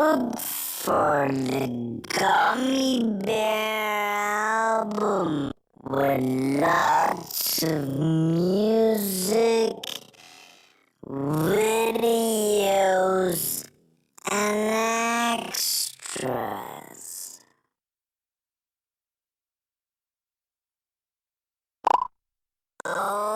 Look for the Gummy Bear album with lots of music, videos, and extras. Oh.